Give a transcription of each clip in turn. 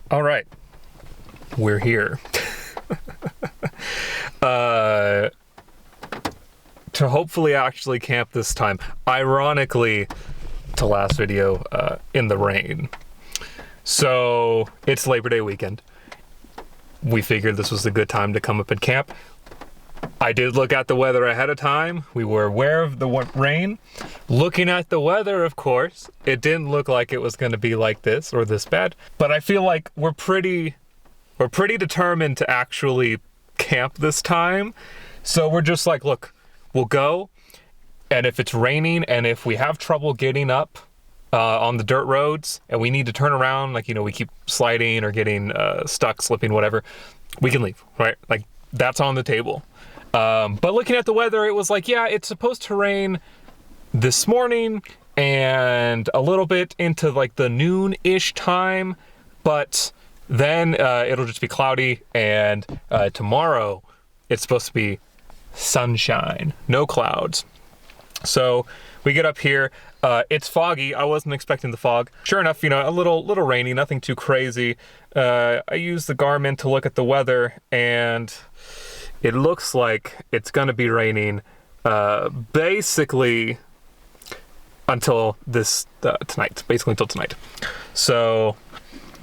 All right, we're here. To hopefully actually camp this time. Ironically, to last video, in the rain. So it's Labor Day weekend. We figured this was a good time to come up and camp. I did look at the weather ahead of time. We were aware of the rain. Looking at the weather, of course, it didn't look like it was going to be like this or this bad. But I feel like we're pretty determined to actually camp this time. So we're just like, look, we'll go. And if it's raining and if we have trouble getting up on the dirt roads and we need to turn around, like, you know, we keep sliding or getting stuck, slipping, whatever, we can leave, right? Like, that's on the table. But looking at the weather, it was like, yeah, it's supposed to rain this morning and a little bit into like the noon-ish time, but then it'll just be cloudy, and tomorrow it's supposed to be sunshine, no clouds. So we get up here, it's foggy. I wasn't expecting the fog. Sure enough, you know, a little rainy, nothing too crazy. I used the Garmin to look at the weather, and it looks like it's gonna be raining basically until tonight, basically until tonight. So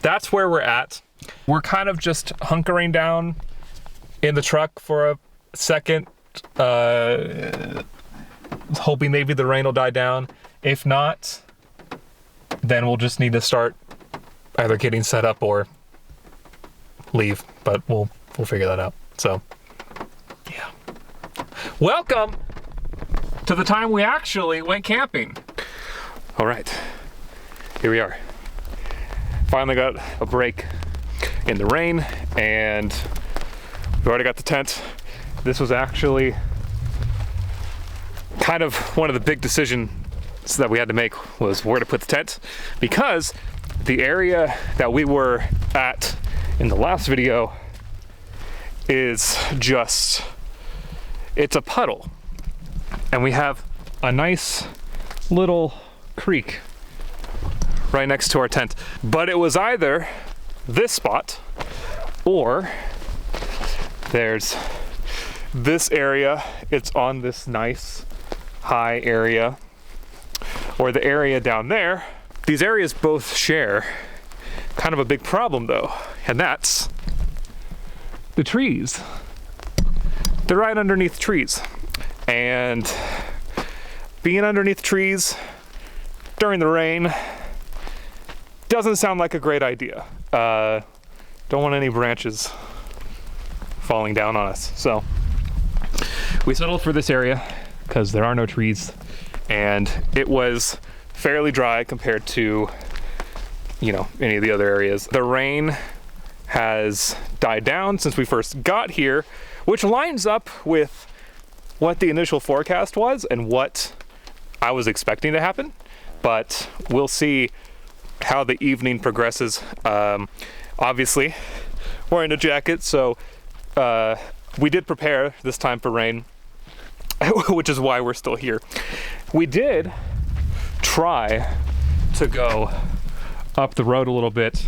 that's where we're at. We're kind of just hunkering down in the truck for a second, hoping maybe the rain will die down. If not, then we'll just need to start either getting set up or leave, but we'll figure that out. So yeah. Welcome to the time we actually went camping. All right, here we are. Finally got a break in the rain, and we already got the tent. This was actually kind of one of the big decisions that we had to make, was where to put the tent, because the area that we were at in the last video is just, it's a puddle, and we have a nice little creek right next to our tent. But it was either this spot, or there's this area, it's on this nice high area, or the area down there. These areas both share kind of a big problem though, and that's the trees. They're right underneath trees, and being underneath trees during the rain doesn't sound like a great idea. Don't want any branches falling down on us. So we settled for this area because there are no trees, and it was fairly dry compared to, you know, any of the other areas. The rain has died down since we first got here, which lines up with what the initial forecast was and what I was expecting to happen. But we'll see how the evening progresses. Obviously, wearing a jacket, so we did prepare this time for rain, which is why we're still here. We did try to go up the road a little bit.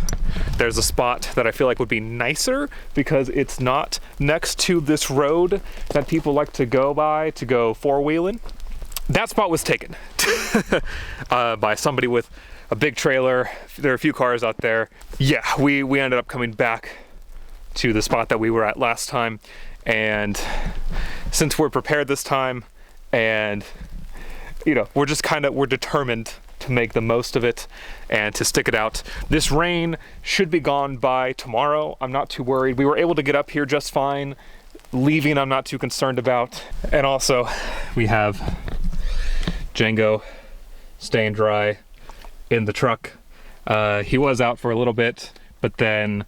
There's a spot that I feel like would be nicer because it's not next to this road that people like to go by to go four-wheeling. That spot was taken by somebody with a big trailer. There are a few cars out there. Yeah, we ended up coming back to the spot that we were at last time, and since we're prepared this time, and you know, we're determined to make the most of it and to stick it out. This rain should be gone by tomorrow. I'm not too worried. We were able to get up here just fine. Leaving, I'm not too concerned about. And also, we have Django staying dry in the truck. He was out for a little bit, but then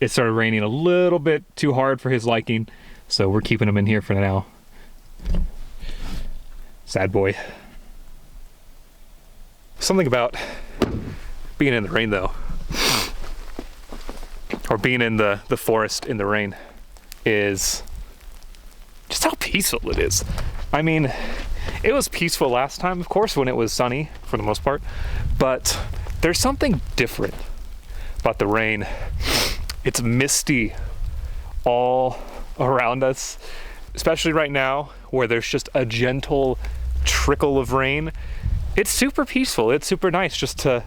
it started raining a little bit too hard for his liking, so we're keeping him in here for now. Sad boy. Something about being in the rain though, or being in the forest in the rain, is just how peaceful it is. I mean, it was peaceful last time, of course, when it was sunny for the most part, but there's something different about the rain. It's misty all around us, especially right now where there's just a gentle trickle of rain. It's super peaceful. It's super nice just to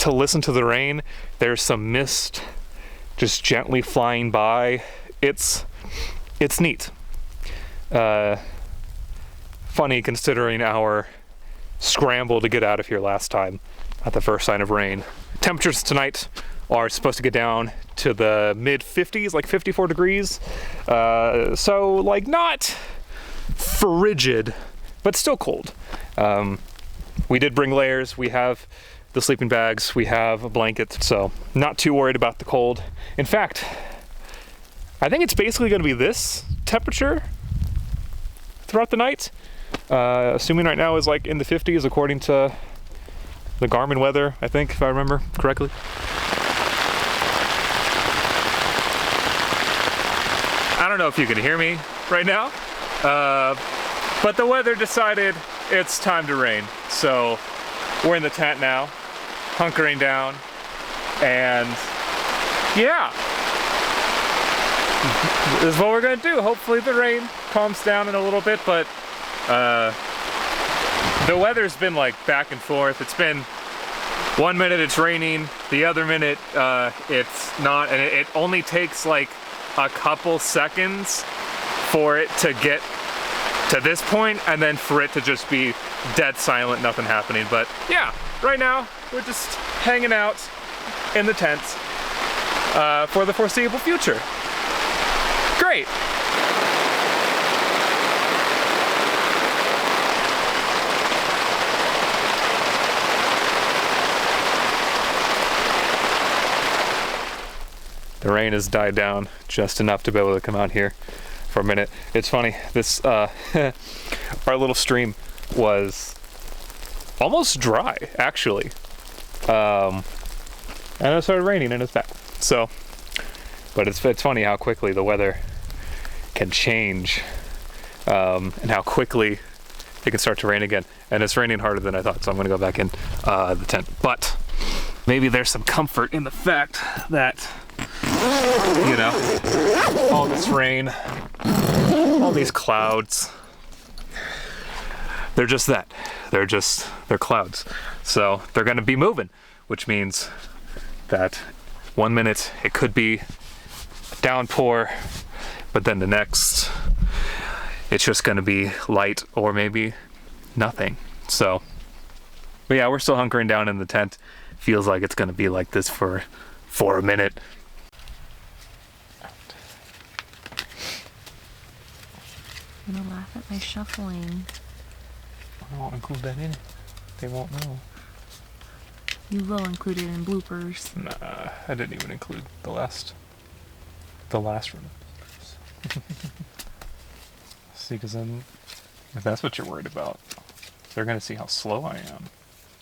listen to the rain. There's some mist just gently flying by. It's neat. Funny considering our scramble to get out of here last time at the first sign of rain. Temperatures tonight are supposed to get down to the mid 50s, like 54 degrees. So like not frigid, but still cold. We did bring layers. We have the sleeping bags, we have a blanket, so not too worried about the cold. In fact, I think it's basically gonna be this temperature throughout the night. Assuming right now is like in the 50s according to the Garmin weather, I think, if I remember correctly. I don't know if you can hear me right now, but the weather decided it's time to rain. So we're in the tent now, hunkering down, and yeah, this is what we're gonna do. Hopefully the rain calms down in a little bit, but the weather's been like back and forth. It's been 1 minute it's raining, the other minute it's not, and it only takes like a couple seconds for it to get to this point and then for it to just be dead silent, nothing happening. But yeah, right now we're just hanging out in the tent for the foreseeable future. Great. The rain has died down just enough to be able to come out here for a minute. It's funny, this our little stream was almost dry actually, and it started raining and it's back. So, but it's funny how quickly the weather can change, and how quickly it can start to rain again. And it's raining harder than I thought, so I'm gonna go back in the tent. But maybe there's some comfort in the fact that, you know, all this rain, all these clouds, they're just that. They're clouds. So they're gonna be moving, which means that 1 minute it could be a downpour, but then the next it's just gonna be light or maybe nothing. So, but yeah, we're still hunkering down in the tent. Feels like it's gonna be like this for a minute. I'm gonna laugh at my shuffling. I won't include that in it. They won't know. You will include it in bloopers. Nah, I didn't even include the last one. See, because then, if that's what you're worried about, they're gonna see how slow I am.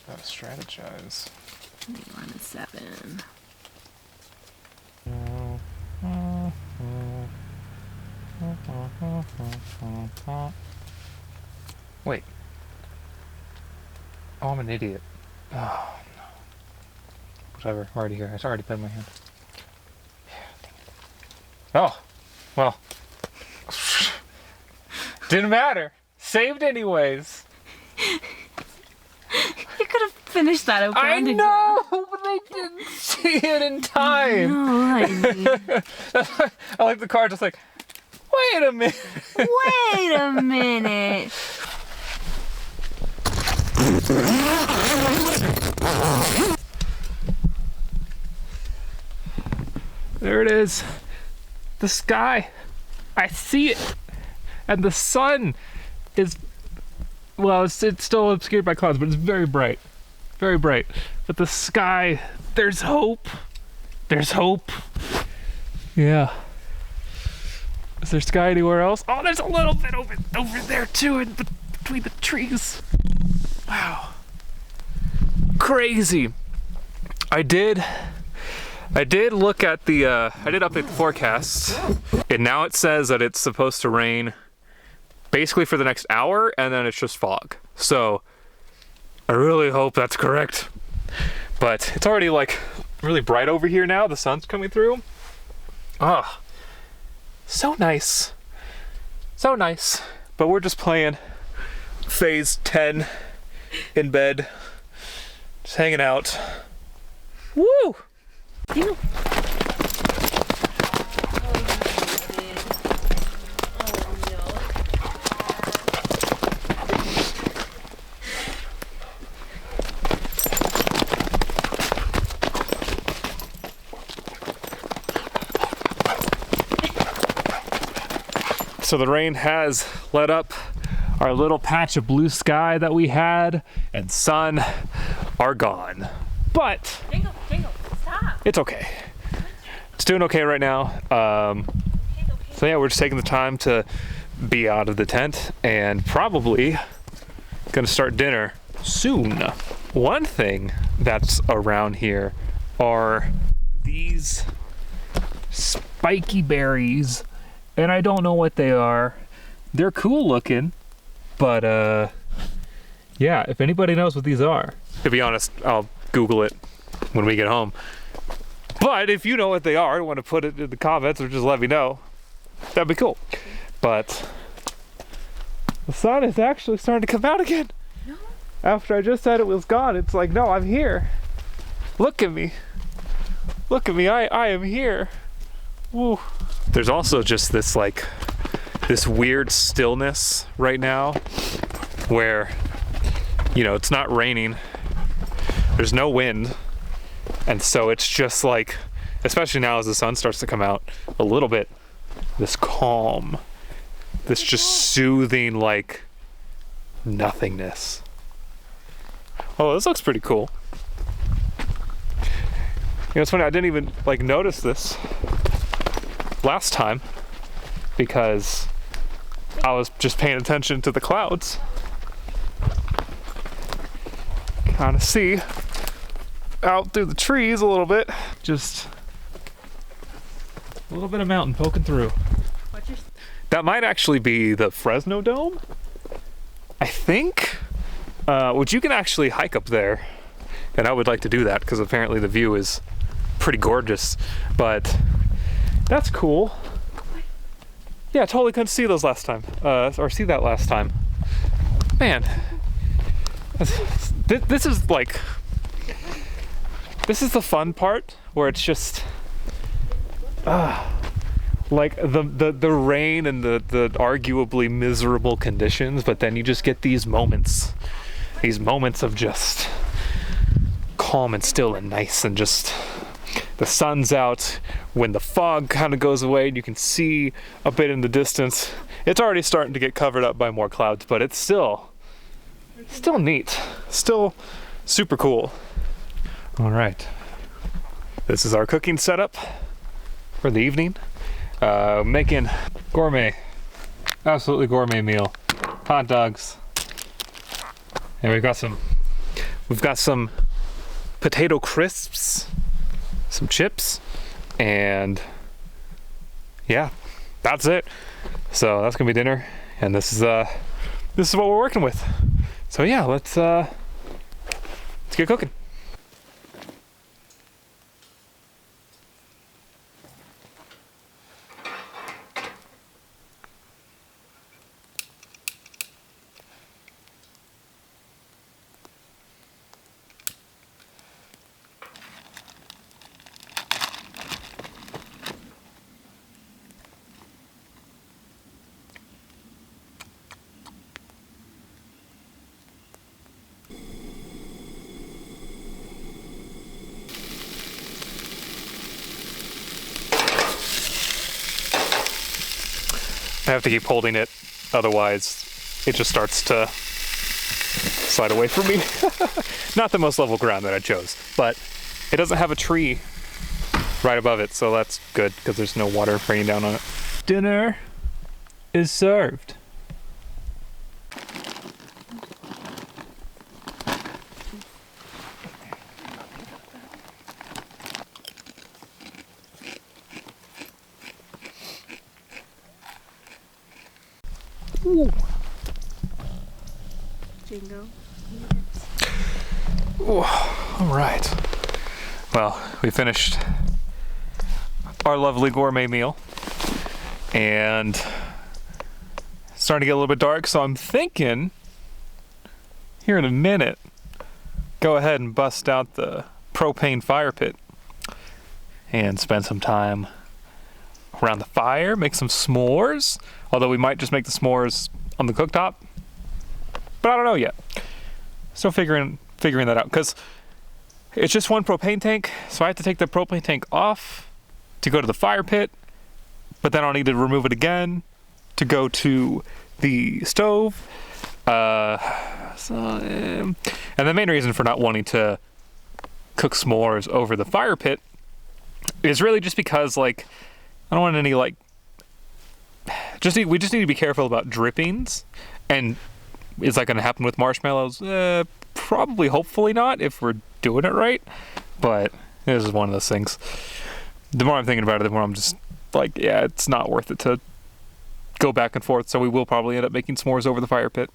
Gotta strategize. You run a 7. Wait. Oh, I'm an idiot. Oh, no. Whatever, I'm already here. I already put in my hand. Oh, well. Didn't matter. Saved anyways. You could have finished that open. I know, but I didn't see it in time. No, honey. I like the car just like, wait a minute. Wait a minute. There it is. The sky. I see it. And the sun is, well, it's still obscured by clouds, but it's very bright. Very bright. But the sky, there's hope. There's hope. Yeah. Is there sky anywhere else? Oh, there's a little bit over there too, between the trees. Wow. Crazy. I did look at the, I did update the forecast, and now it says that it's supposed to rain basically for the next hour, and then it's just fog. So I really hope that's correct. But it's already like really bright over here now. The sun's coming through. Oh, so nice. So nice. But we're just playing phase 10 in bed. Just hanging out. Woo! You. So the rain has let up. Our little patch of blue sky that we had and sun are gone. But Jingle, stop. it's okay. It's doing okay right now. So yeah, we're just taking the time to be out of the tent and probably gonna start dinner soon. One thing that's around here are these spiky berries, and I don't know what they are. They're cool looking, but yeah, if anybody knows what these are, to be honest, I'll Google it when we get home. But if you know what they are, want to put it in the comments or just let me know, that'd be cool. But the sun is actually starting to come out again. No. After I just said it was gone, it's like, no, I'm here. Look at me. Look at me, I am here. Woo. There's also just this like, this weird stillness right now where, you know, it's not raining, there's no wind, and so it's just like, especially now as the sun starts to come out a little bit, this calm, this just soothing like nothingness. Oh, this looks pretty cool. You know, it's funny, I didn't even like notice this last time because I was just paying attention to the clouds. Kind of see out through the trees a little bit, just a little bit of mountain poking through. That might actually be the Fresno Dome, I think, which you can actually hike up there, and I would like to do that because apparently the view is pretty gorgeous, but that's cool. Yeah, I totally couldn't see those last time, or see that last time. Man, this is like, this is the fun part where it's just, like the rain and the arguably miserable conditions, but then you just get these moments of just calm and still and nice, and just the sun's out when the fog kind of goes away and you can see a bit in the distance. It's already starting to get covered up by more clouds, but it's still neat, still super cool. All right, this is our cooking setup for the evening. Making gourmet, absolutely gourmet meal. Hot dogs, and we've got some potato crisps, some chips, and yeah, that's it. So that's gonna be dinner, and this is what we're working with. So yeah, let's get cooking. I have to keep holding it, otherwise it just starts to slide away from me. Not the most level ground that I chose, but it doesn't have a tree right above it, so that's good because there's no water raining down on it. Dinner is served. Jingo. All right. Well, we finished our lovely gourmet meal, and it's starting to get a little bit dark, so I'm thinking here in a minute, go ahead and bust out the propane fire pit and spend some time around the fire, make some s'mores, although we might just make the s'mores on the cooktop, but I don't know yet. Still figuring that out, because it's just one propane tank, so I have to take the propane tank off to go to the fire pit, but then I'll need to remove it again to go to the stove. And the main reason for not wanting to cook s'mores over the fire pit is really just because, like, I don't want any, like, we just need to be careful about drippings. And is that going to happen with marshmallows? Probably, hopefully not, if we're doing it right. But this is one of those things. The more I'm thinking about it, the more I'm just like, yeah, it's not worth it to go back and forth. So we will probably end up making s'mores over the fire pit.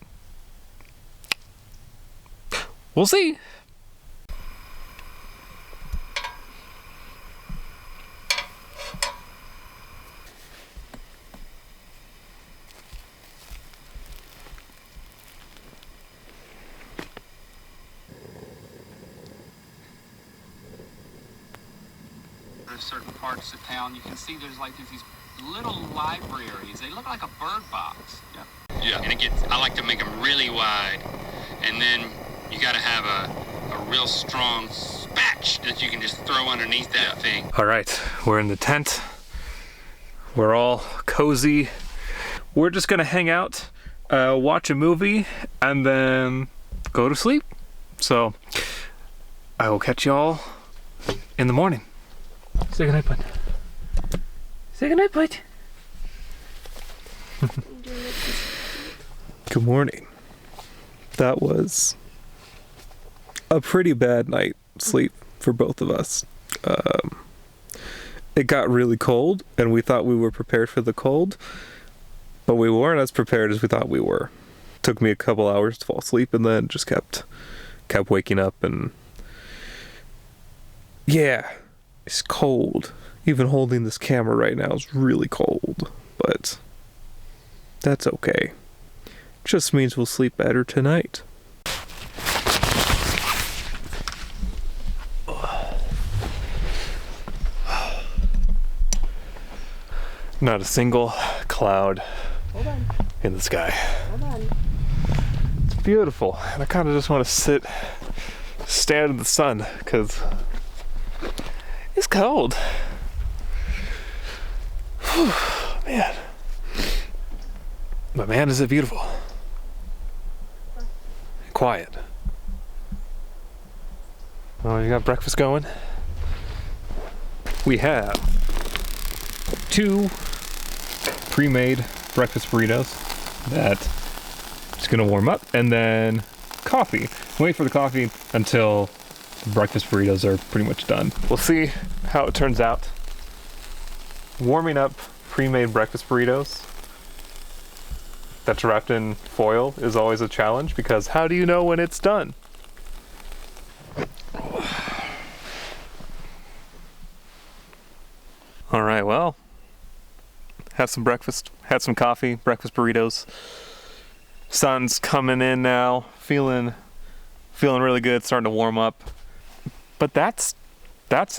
We'll see. Certain parts of town, you can see there's these little libraries. They look like a bird box. Yeah. And I like to make them really wide, and then you got to have a real strong spatch that you can just throw underneath that thing. All right, we're in the tent. We're all cozy. We're just gonna hang out, watch a movie, and then go to sleep. So I will catch y'all in the morning. Say goodnight, bud. Say goodnight, bud. Good morning. That was a pretty bad night sleep for both of us. It got really cold, and we thought we were prepared for the cold, but we weren't as prepared as we thought we were. Took me a couple hours to fall asleep, and then just kept waking up, and yeah. It's cold. Even holding this camera right now is really cold, but that's okay. Just means we'll sleep better tonight. Not a single cloud in the sky. It's beautiful, and I kind of just want to stand in the sun, because it's cold. Whew, man. But man, is it beautiful. Quiet. Oh, you got breakfast going? We have 2 pre-made breakfast burritos that just gonna warm up, and then coffee. Wait for the coffee until the breakfast burritos are pretty much done. We'll see how it turns out. Warming up pre-made breakfast burritos that's wrapped in foil is always a challenge, because how do you know when it's done? All right, well, had some breakfast, had some coffee, breakfast burritos. Sun's coming in now, feeling really good, starting to warm up. But that's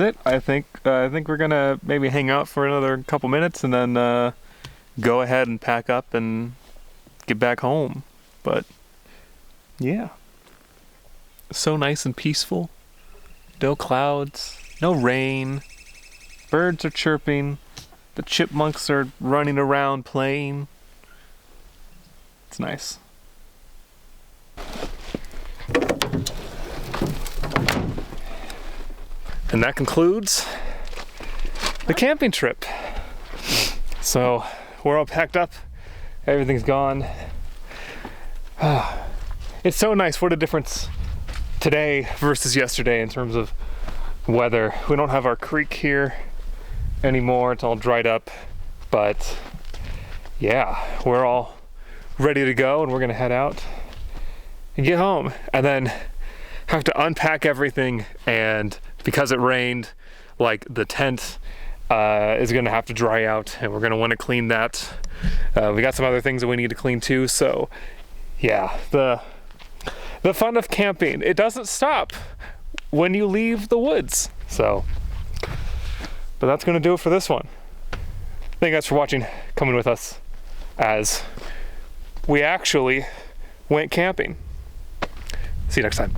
it. I think we're gonna maybe hang out for another couple minutes, and then go ahead and pack up and get back home. But yeah, so nice and peaceful. No clouds, no rain. Birds are chirping. The chipmunks are running around playing. It's nice. And that concludes the camping trip. So we're all packed up. Everything's gone. It's so nice. What a difference today versus yesterday in terms of weather. We don't have our creek here anymore. It's all dried up. But yeah, we're all ready to go, and we're gonna head out and get home. And then have to unpack everything, and because it rained, like the tent is gonna have to dry out, and we're gonna want to clean that. We got some other things that we need to clean too, so yeah, the fun of camping, it doesn't stop when you leave the woods. So, but that's gonna do it for this one. Thank you guys for watching, coming with us as we actually went camping. See you next time.